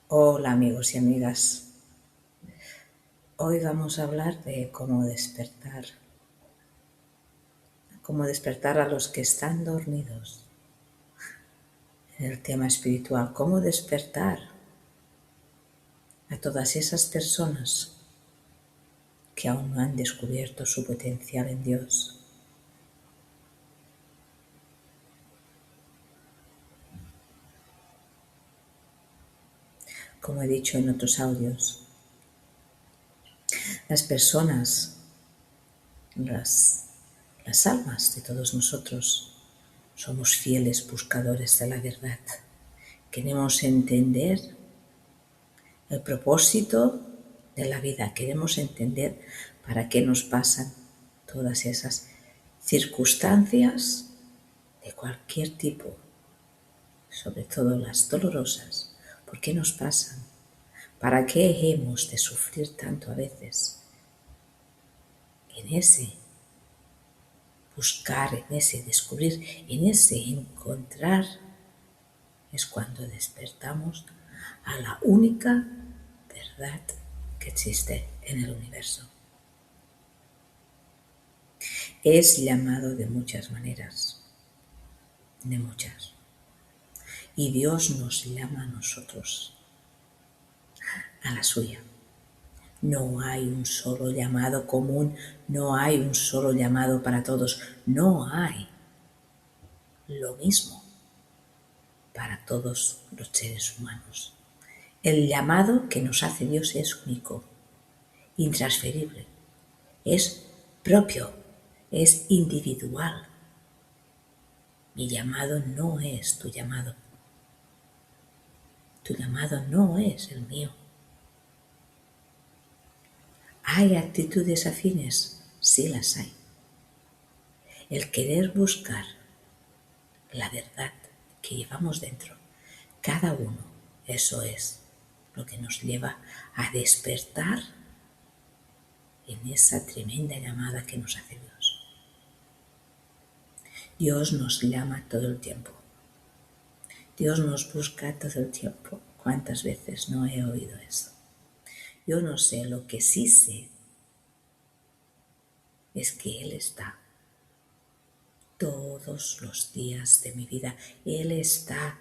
Hola amigos y amigas, hoy vamos a hablar de cómo despertar a los que están dormidos. En el tema espiritual, cómo despertar a todas esas personas que aún no han descubierto su potencial en Dios. Como he dicho en otros audios, las personas, las almas de todos nosotros, somos fieles buscadores de la verdad. Queremos entender el propósito de la vida, queremos entender para qué nos pasan todas esas circunstancias de cualquier tipo, sobre todo las dolorosas. ¿Por qué nos pasan? ¿Para qué hemos de sufrir tanto a veces? En ese buscar, en ese descubrir, en ese encontrar, es cuando despertamos a la única verdad que existe en el universo. Es llamado de muchas maneras, de muchas. Y Dios nos llama a nosotros, a la suya. No hay un solo llamado común, no hay un solo llamado para todos, no hay lo mismo para todos los seres humanos. El llamado que nos hace Dios es único, intransferible, es propio, es individual. Mi llamado no es tu llamado. Tu llamado no es el mío. ¿Hay actitudes afines? Sí las hay. El querer buscar la verdad que llevamos dentro, cada uno, eso es lo que nos lleva a despertar en esa tremenda llamada que nos hace Dios. Dios nos llama todo el tiempo. Dios nos busca todo el tiempo. ¿Cuántas veces no he oído eso? Yo no sé, lo que sí sé es que Él está todos los días de mi vida. Él está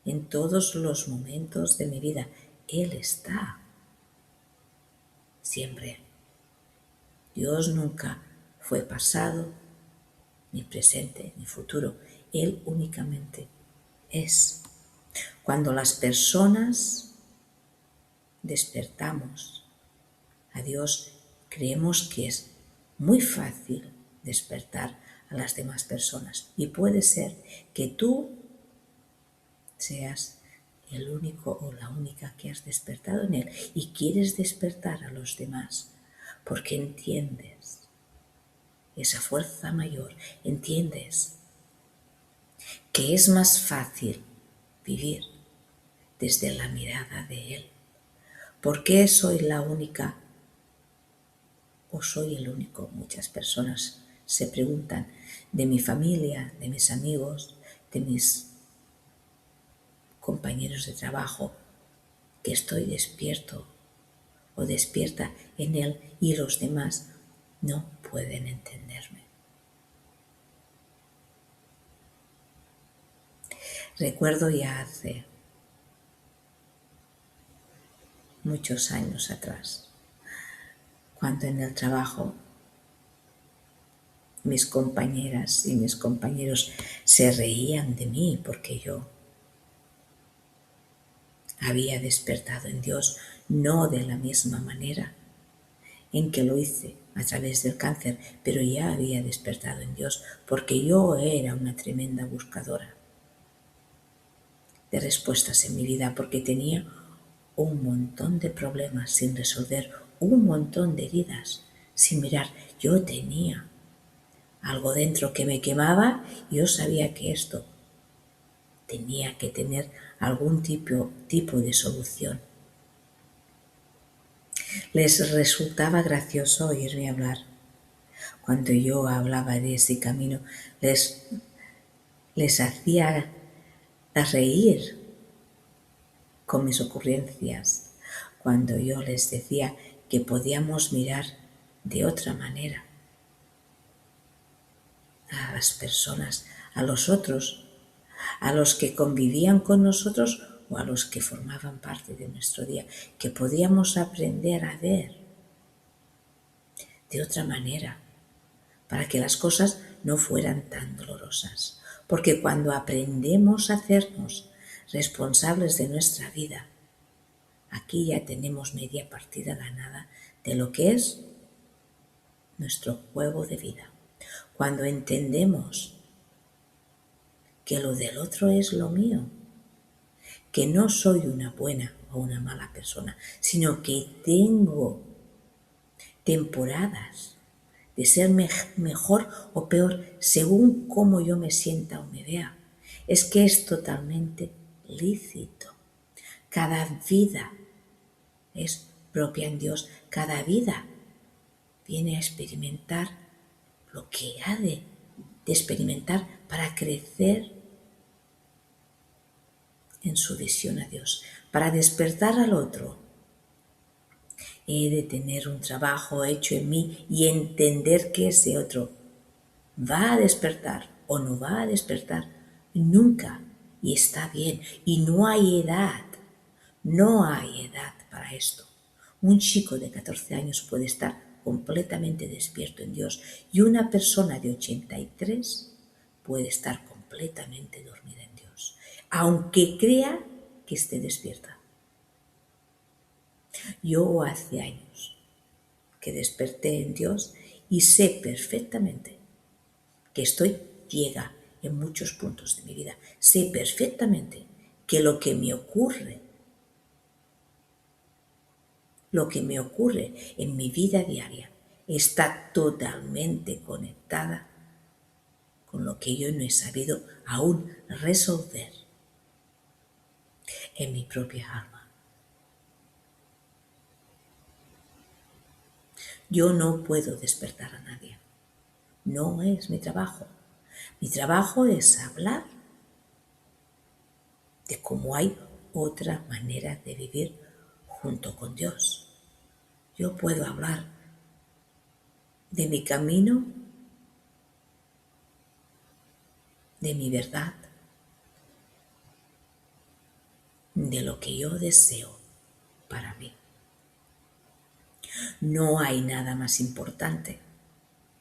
en todos los momentos de mi vida. Él está siempre. Dios nunca fue pasado, ni presente, ni futuro. Él únicamente es. Cuando las personas despertamos a Dios, creemos que es muy fácil despertar a las demás personas. Y puede ser que tú seas el único o la única que has despertado en Él y quieres despertar a los demás porque entiendes esa fuerza mayor, entiendes que es más fácil vivir desde la mirada de Él. ¿Por qué soy la única o soy el único? Muchas personas se preguntan de mi familia, de mis amigos, de mis compañeros de trabajo, que estoy despierto o despierta en Él y los demás no pueden entenderme. Recuerdo ya hace muchos años atrás, cuando en el trabajo mis compañeras y mis compañeros se reían de mí porque yo había despertado en Dios, no de la misma manera en que lo hice a través del cáncer, pero ya había despertado en Dios porque yo era una tremenda buscadora de respuestas en mi vida, porque tenía un montón de problemas sin resolver, un montón de heridas sin mirar. Yo tenía algo dentro que me quemaba y yo sabía que esto tenía que tener algún tipo de solución. Les resultaba gracioso oírme hablar. Cuando yo hablaba de ese camino, les hacía reír con mis ocurrencias, cuando yo les decía que podíamos mirar de otra manera a las personas, a los otros, a los que convivían con nosotros o a los que formaban parte de nuestro día, que podíamos aprender a ver de otra manera para que las cosas no fueran tan dolorosas. Porque cuando aprendemos a hacernos responsables de nuestra vida, aquí ya tenemos media partida ganada de lo que es nuestro juego de vida. Cuando entendemos que lo del otro es lo mío, que no soy una buena o una mala persona, sino que tengo temporadas de ser mejor o peor según cómo yo me sienta o me vea. Es que es totalmente lícito. Cada vida es propia en Dios. Cada vida viene a experimentar lo que ha de experimentar para crecer en su visión a Dios, para despertar al otro. He de tener un trabajo hecho en mí y entender que ese otro va a despertar o no va a despertar nunca, y está bien, y no hay edad para esto. Un chico de 14 años puede estar completamente despierto en Dios y una persona de 83 puede estar completamente dormida en Dios, aunque crea que esté despierta. Yo hace años que desperté en Dios y sé perfectamente que estoy ciega en muchos puntos de mi vida. Sé perfectamente que lo que me ocurre en mi vida diaria está totalmente conectada con lo que yo no he sabido aún resolver en mi propia alma. Yo no puedo despertar a nadie. No es mi trabajo. Mi trabajo es hablar de cómo hay otra manera de vivir junto con Dios. Yo puedo hablar de mi camino, de mi verdad, de lo que yo deseo para mí. No hay nada más importante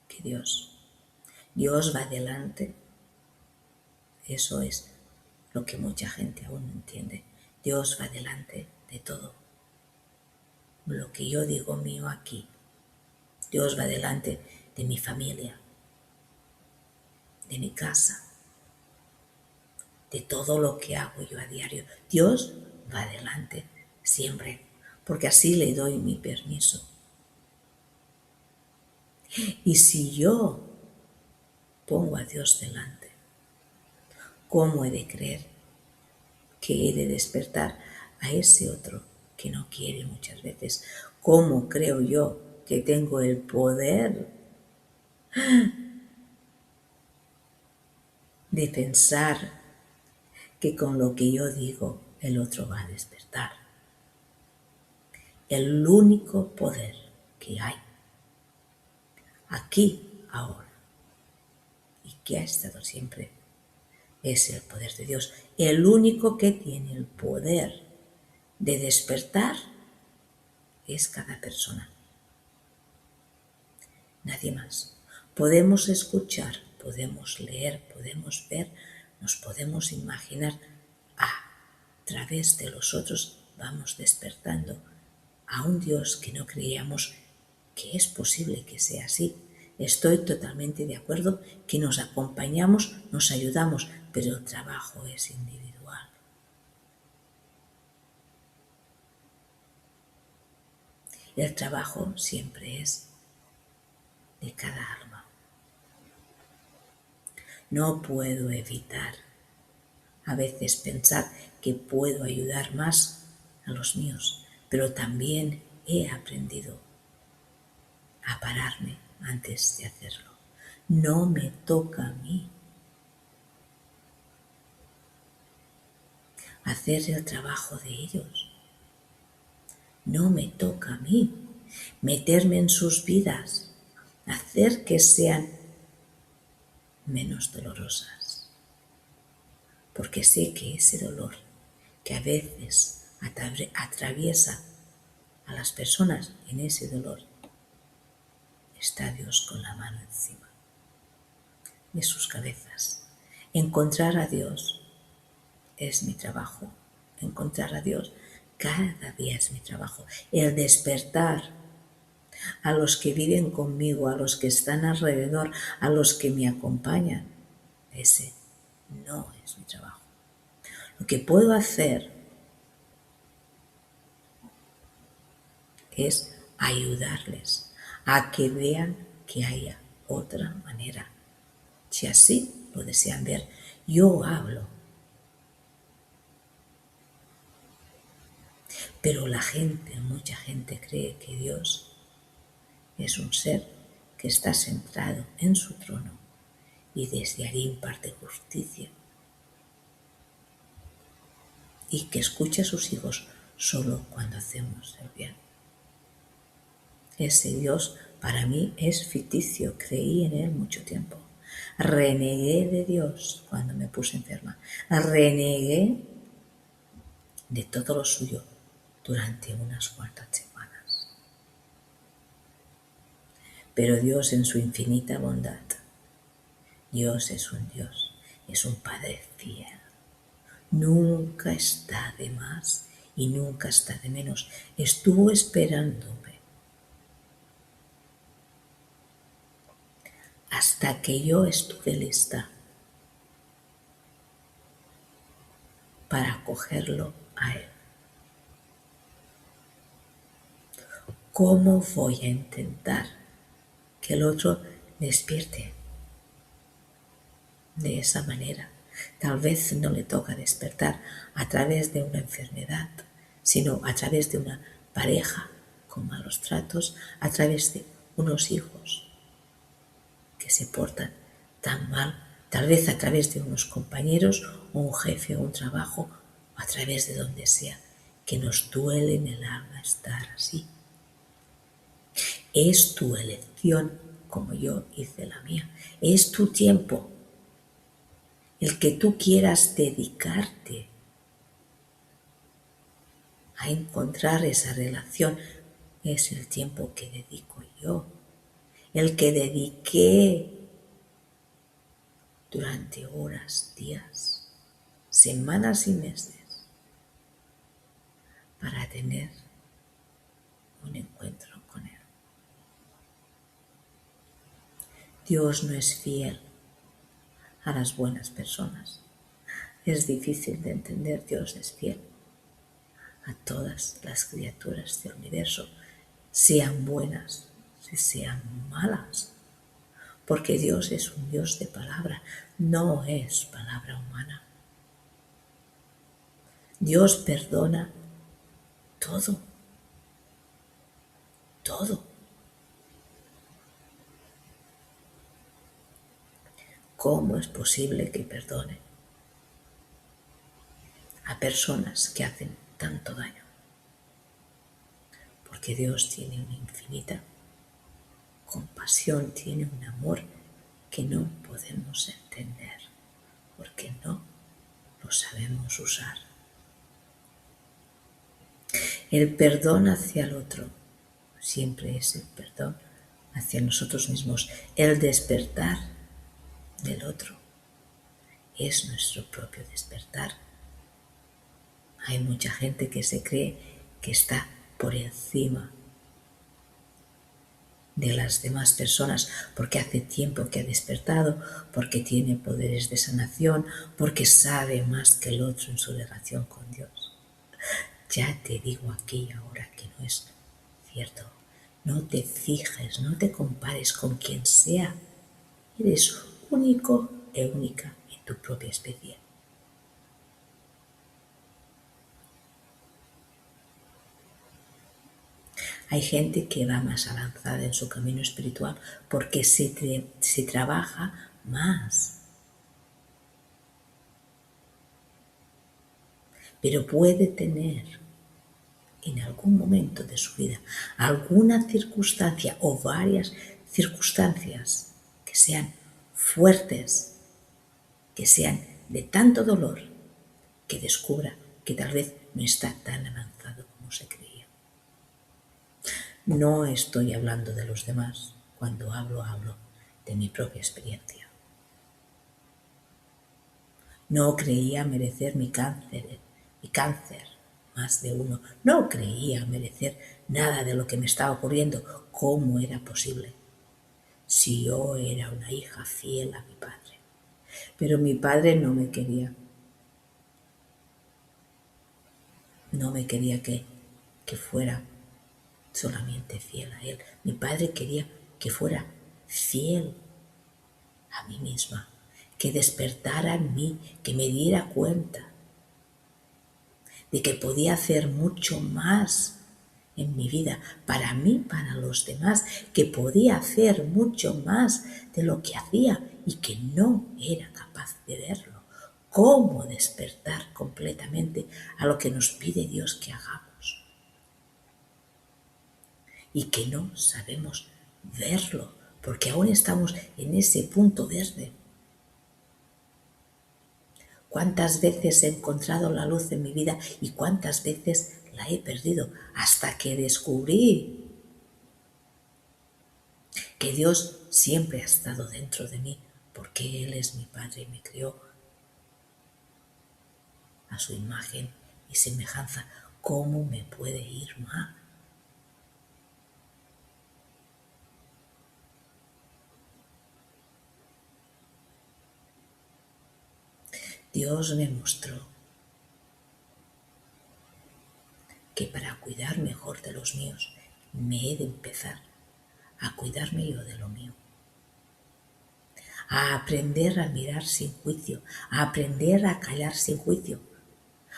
que Dios. Dios va delante. Eso es lo que mucha gente aún no entiende. Dios va delante de todo. Lo que yo digo mío aquí. Dios va delante de mi familia, de mi casa, de todo lo que hago yo a diario. Dios va adelante siempre, porque así le doy mi permiso. Y si yo pongo a Dios delante, ¿cómo he de creer que he de despertar a ese otro que no quiere muchas veces? ¿Cómo creo yo que tengo el poder de pensar que con lo que yo digo el otro va a despertar? El único poder que hay aquí, ahora, y que ha estado siempre, es el poder de Dios. El único que tiene el poder de despertar es cada persona. Nadie más. Podemos escuchar, podemos leer, podemos ver, nos podemos imaginar. A través de los otros vamos despertando a un Dios que no creíamos que es posible que sea así. Estoy totalmente de acuerdo que nos acompañamos, nos ayudamos, pero el trabajo es individual. El trabajo siempre es de cada alma. No puedo evitar a veces pensar que puedo ayudar más a los míos, pero también he aprendido a pararme antes de hacerlo. No me toca a mí. hacer el trabajo de ellos. No me toca a mí meterme en sus vidas, hacer que sean menos dolorosas. Porque sé que ese dolor que a veces atraviesa a las personas, en ese dolor está Dios con la mano encima de sus cabezas. Encontrar a Dios es mi trabajo. Encontrar a Dios cada día es mi trabajo. El despertar a los que viven conmigo, a los que están alrededor, a los que me acompañan, ese no es mi trabajo. Lo que puedo hacer es ayudarles a que vean que haya otra manera. Si así lo desean ver, yo hablo. Pero mucha gente cree que Dios es un ser que está centrado en su trono y desde allí imparte justicia y que escucha a sus hijos solo cuando hacemos el bien. Ese Dios para mí es ficticio, creí en él mucho tiempo. Renegué de Dios cuando me puse enferma. Renegué de todo lo suyo durante unas cuantas semanas. Pero Dios en su infinita bondad, Dios es un Dios, es un Padre fiel. Nunca está de más y nunca está de menos. Estuvo esperándome hasta que yo estuve lista para acogerlo a Él. ¿Cómo voy a intentar que el otro despierte de esa manera? Tal vez no le toca despertar a través de una enfermedad, sino a través de una pareja con malos tratos, a través de unos hijos que se portan tan mal, tal vez a través de unos compañeros o un jefe o un trabajo, o a través de donde sea, que nos duele en el alma estar así. Es tu elección, como yo hice la mía. Es tu tiempo, el que tú quieras dedicarte a encontrar esa relación. Es el tiempo que dedico yo, el que dediqué durante horas, días, semanas y meses para tener un encuentro con Él. Dios no es fiel a las buenas personas. Es difícil de entender. Dios es fiel a todas las criaturas del universo, sean buenas, sean malas, porque Dios es un Dios de palabra, no es palabra humana. Dios perdona todo, todo. ¿Cómo es posible que perdone a personas que hacen tanto daño? Porque Dios tiene una infinita compasión, tiene un amor que no podemos entender, porque no lo sabemos usar. El perdón hacia el otro siempre es el perdón hacia nosotros mismos. El despertar del otro es nuestro propio despertar. Hay mucha gente que se cree que está por encima de las demás personas porque hace tiempo que ha despertado, porque tiene poderes de sanación, porque sabe más que el otro en su relación con Dios. Ya te digo aquí ahora que no es cierto. No te fijes, no te compares con quien sea. Eres único e única en tu propia especie. Hay gente que va más avanzada en su camino espiritual porque se trabaja más. pero puede tener en algún momento de su vida alguna circunstancia o varias circunstancias que sean fuertes, que sean de tanto dolor, que descubra que tal vez no está tan avanzado como se creía. No estoy hablando de los demás. Cuando hablo de mi propia experiencia. No creía merecer mi cáncer, más de uno. No creía merecer nada de lo que me estaba ocurriendo. ¿Cómo era posible? Si yo era una hija fiel a mi padre. Pero mi padre no me quería. No me quería que fuera solamente fiel a él. Mi padre quería que fuera fiel a mí misma, que despertara en mí, que me diera cuenta de que podía hacer mucho más en mi vida, para mí, para los demás, que podía hacer mucho más de lo que hacía y que no era capaz de verlo. ¿Cómo despertar completamente a lo que nos pide Dios que hagamos? Y que no sabemos verlo, porque aún estamos en ese punto verde. ¿Cuántas veces he encontrado la luz en mi vida y cuántas veces la he perdido? Hasta que descubrí que Dios siempre ha estado dentro de mí, porque Él es mi Padre y me creó a su imagen y semejanza. ¿Cómo me puede ir mal? Dios me mostró que para cuidar mejor de los míos me he de empezar a cuidarme yo de lo mío, a aprender a mirar sin juicio, a aprender a callar sin juicio,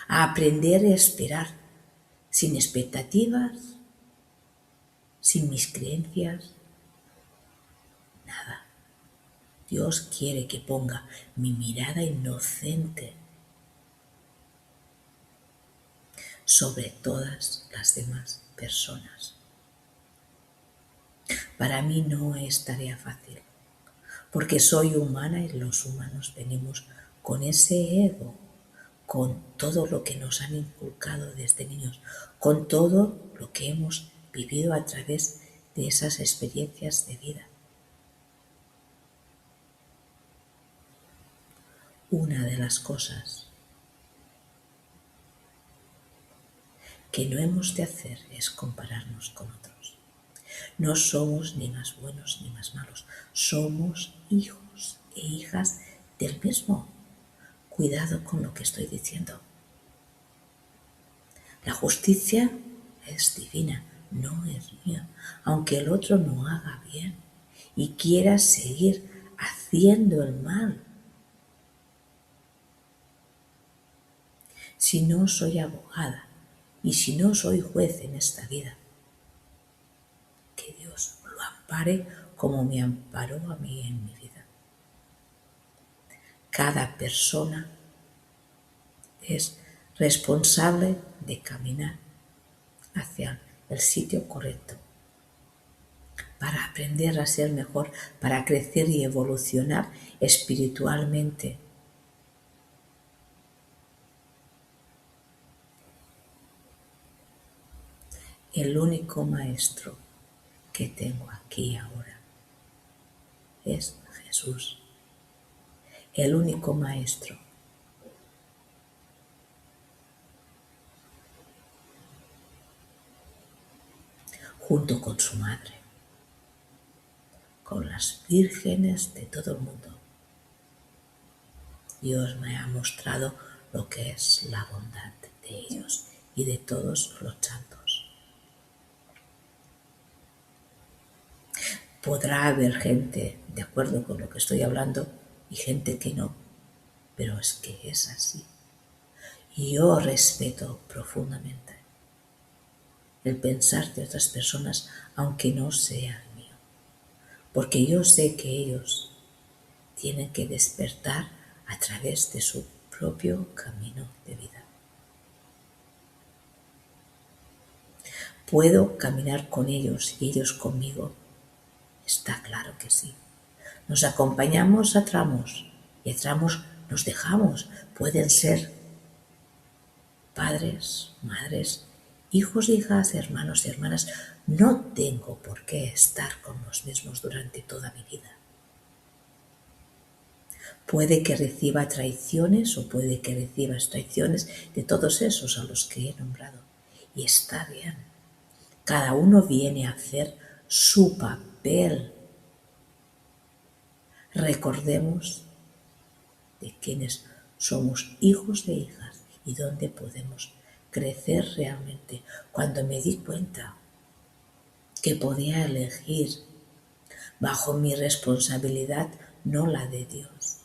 a aprender a esperar sin expectativas, sin mis creencias, nada. Dios quiere que ponga mi mirada inocente sobre todas las demás personas. Para mí no es tarea fácil, porque soy humana y los humanos venimos con ese ego, con todo lo que nos han inculcado desde niños, con todo lo que hemos vivido a través de esas experiencias de vida. Una de las cosas que no hemos de hacer es compararnos con otros. No somos ni más buenos ni más malos, somos hijos e hijas del mismo. Cuidado con lo que estoy diciendo. La justicia es divina, no es mía, aunque el otro no haga bien y quiera seguir haciendo el mal. Si no soy abogada y si no soy juez en esta vida, que Dios lo ampare como me amparó a mí en mi vida. Cada persona es responsable de caminar hacia el sitio correcto, para aprender a ser mejor, para crecer y evolucionar espiritualmente. El único maestro que tengo aquí ahora es Jesús. El único maestro. Junto con su madre, con las vírgenes de todo el mundo. Dios me ha mostrado lo que es la bondad de ellos y de todos los santos. Podrá haber gente de acuerdo con lo que estoy hablando y gente que no, pero es que es así. Y yo respeto profundamente el pensar de otras personas, aunque no sea el mío, porque yo sé que ellos tienen que despertar a través de su propio camino de vida. ¿Puedo caminar con ellos y ellos conmigo? Está claro que sí. Nos acompañamos a tramos y a tramos nos dejamos. Pueden ser padres, madres, hijos, hijas, hermanos y hermanas. No tengo por qué estar con los mismos durante toda mi vida. Puede que reciba traiciones o puede que recibas traiciones de todos esos a los que he nombrado. Y está bien. Cada uno viene a hacer su papel. Recordemos de quienes somos hijos e hijas y dónde podemos crecer realmente. Cuando me di cuenta que podía elegir bajo mi responsabilidad, no la de Dios,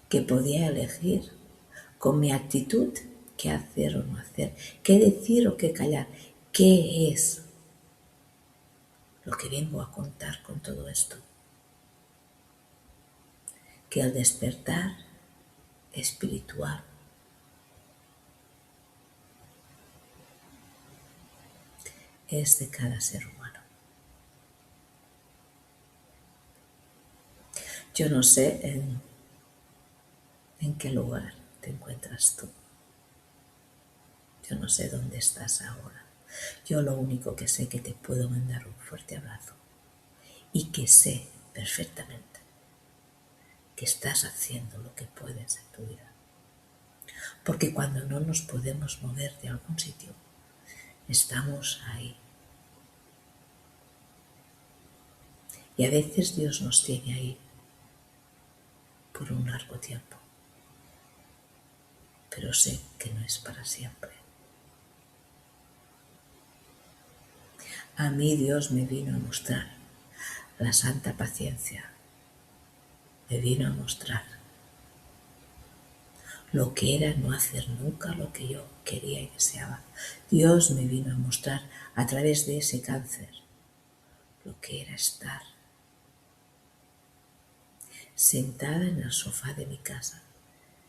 que podía elegir con mi actitud qué hacer o no hacer, qué decir o qué callar, qué es lo que vengo a contar con todo esto. Que el despertar espiritual es de cada ser humano. Yo no sé en qué lugar te encuentras tú. Yo no sé dónde estás ahora. Yo lo único que sé es que te puedo mandar un fuerte abrazo y que sé perfectamente que estás haciendo lo que puedes en tu vida. Porque cuando no nos podemos mover de algún sitio, estamos ahí. Y a veces Dios nos tiene ahí por un largo tiempo. Pero sé que no es para siempre. A mí Dios me vino a mostrar la santa paciencia. Me vino a mostrar lo que era no hacer nunca lo que yo quería y deseaba. Dios me vino a mostrar a través de ese cáncer lo que era estar sentada en el sofá de mi casa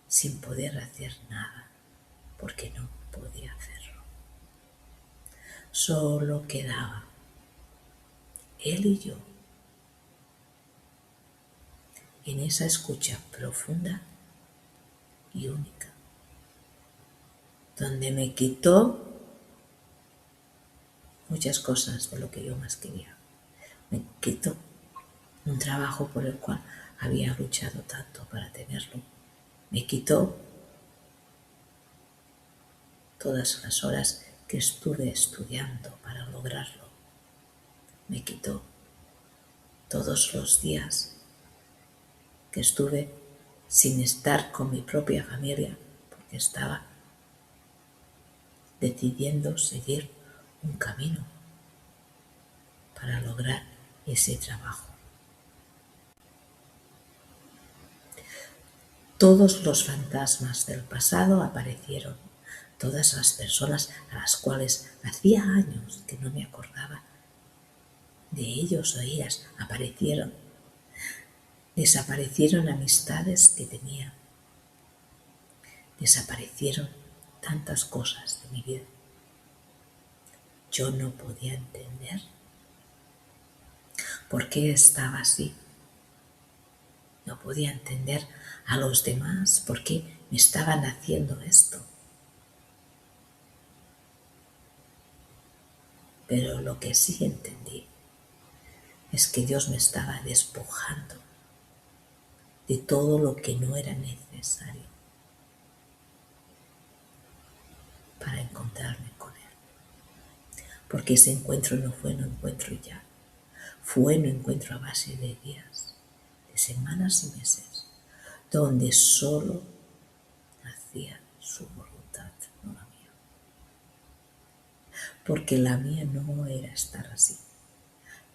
sin poder hacer nada porque no podía hacerlo. Solo quedaba Él y yo en esa escucha profunda y única, donde me quitó muchas cosas de lo que yo más quería. Me quitó un trabajo por el cual había luchado tanto para tenerlo. Me quitó todas las horas que estuve estudiando para lograrlo. Me quitó todos los días que estuve sin estar con mi propia familia porque estaba decidiendo seguir un camino para lograr ese trabajo. Todos los fantasmas del pasado aparecieron, todas las personas a las cuales hacía años que no me acordaba de ellos o ellas aparecieron. Desaparecieron amistades que tenía. Desaparecieron tantas cosas de mi vida. Yo no podía entender por qué estaba así. No podía entender a los demás por qué me estaban haciendo esto. Pero lo que sí entendí es que Dios me estaba despojando de todo lo que no era necesario para encontrarme con Él. Porque ese encuentro no fue un encuentro ya. Fue un encuentro a base de días, de semanas y meses, donde solo hacía su voluntad, no la mía. Porque la mía no era estar así.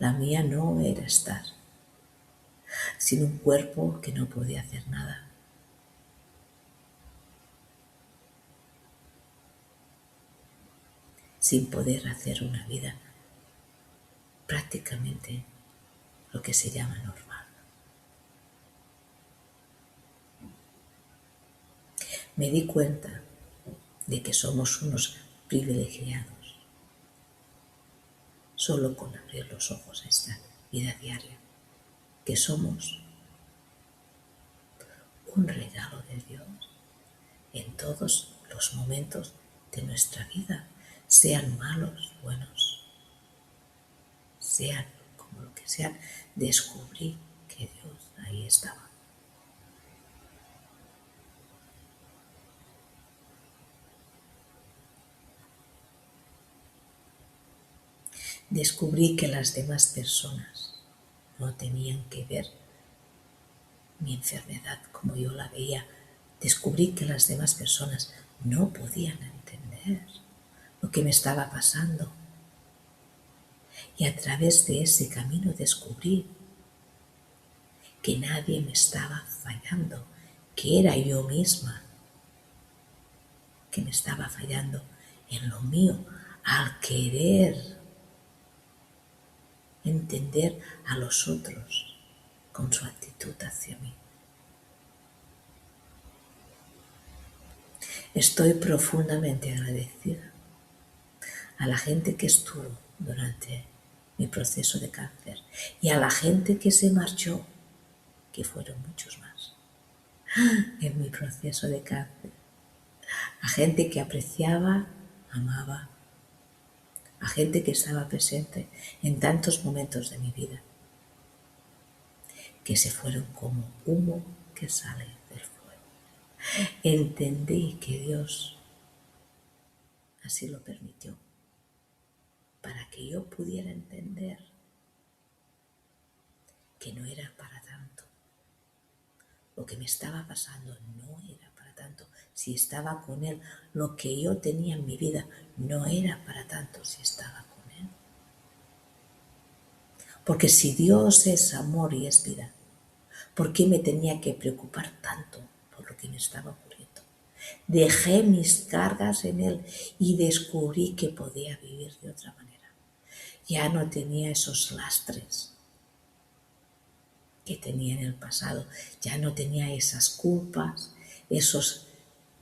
La mía no era estar sin un cuerpo que no podía hacer nada. Sin poder hacer una vida prácticamente lo que se llama normal. Me di cuenta de que somos unos privilegiados solo con abrir los ojos a esta vida diaria, que somos un regalo de Dios en todos los momentos de nuestra vida, sean malos, buenos, sean como lo que sean. Descubrí que Dios ahí estaba. Descubrí que las demás personas no tenían que ver mi enfermedad como yo la veía. Descubrí que las demás personas no podían entender lo que me estaba pasando. Y a través de ese camino descubrí que nadie me estaba fallando, que era yo misma que me estaba fallando en lo mío al querer entender a los otros con su actitud hacia mí. Estoy profundamente agradecida a la gente que estuvo durante mi proceso de cáncer y a la gente que se marchó, que fueron muchos más, en mi proceso de cáncer. A gente que apreciaba, amaba, a gente que estaba presente en tantos momentos de mi vida, que se fueron como humo que sale del fuego. Entendí que Dios así lo permitió, para que yo pudiera entender que no era para tanto. Lo que me estaba pasando no era para tanto si estaba con Él. Lo que yo tenía en mi vida no era para tanto si estaba con Él. Porque si Dios es amor y es vida, ¿por qué me tenía que preocupar tanto por lo que me estaba ocurriendo? Dejé mis cargas en Él y descubrí que podía vivir de otra manera. Ya no tenía esos lastres que tenía en el pasado, ya no tenía esas culpas, esos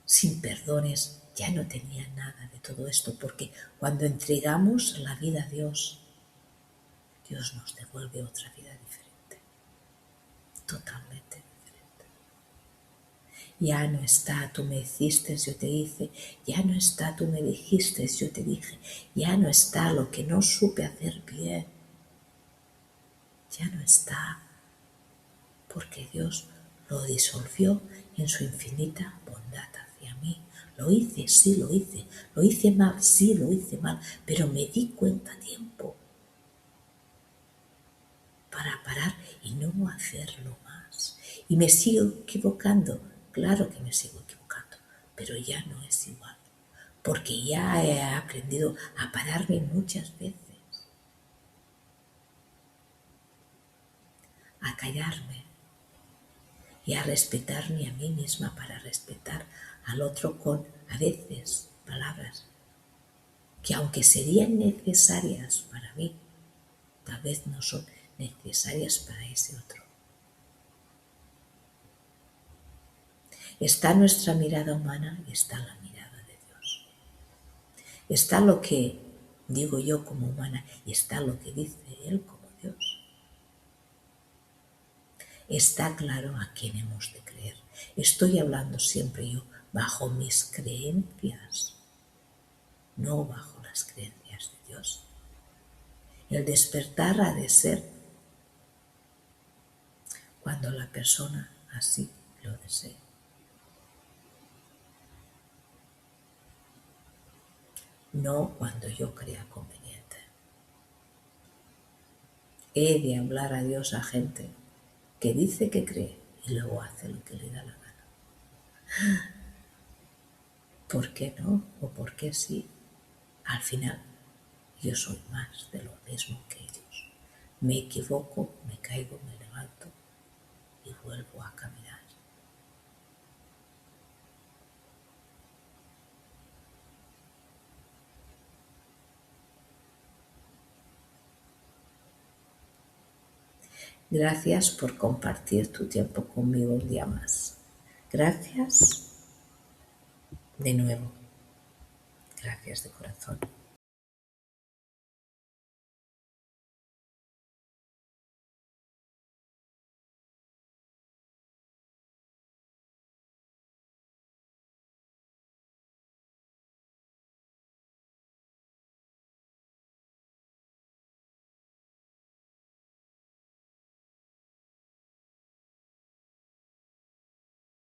sin perdones, ya no tenía nada de todo esto, porque cuando entregamos la vida a Dios, Dios nos devuelve otra vida diferente, totalmente diferente. Ya no está, tú me hiciste, yo te hice, ya no está, tú me dijiste, yo te dije, ya no está lo que no supe hacer bien, ya no está, porque Dios lo disolvió en su infinita bondad hacia mí. Lo hice, sí, lo hice mal, sí, lo hice mal, pero me di cuenta a tiempo para parar y no hacerlo más. Y me sigo equivocando, claro que me sigo equivocando, pero ya no es igual, porque ya he aprendido a pararme muchas veces, a callarme y a respetarme a mí misma para respetar al otro con, a veces, palabras que aunque serían necesarias para mí, tal vez no son necesarias para ese otro. Está nuestra mirada humana y está la mirada de Dios. Está lo que digo yo como humana y está lo que dice Él como Dios. Está claro a quién hemos de creer. Estoy hablando siempre yo bajo mis creencias, no bajo las creencias de Dios. El despertar ha de ser cuando la persona así lo desee. No cuando yo crea conveniente. He de hablar a Dios a gente que dice que cree y luego hace lo que le da la gana. ¿Por qué no? ¿O por qué sí? Al final, yo soy más de lo mismo que ellos. Me equivoco, me caigo, me levanto y vuelvo a caminar. Gracias por compartir tu tiempo conmigo un día más. Gracias de nuevo. Gracias de corazón.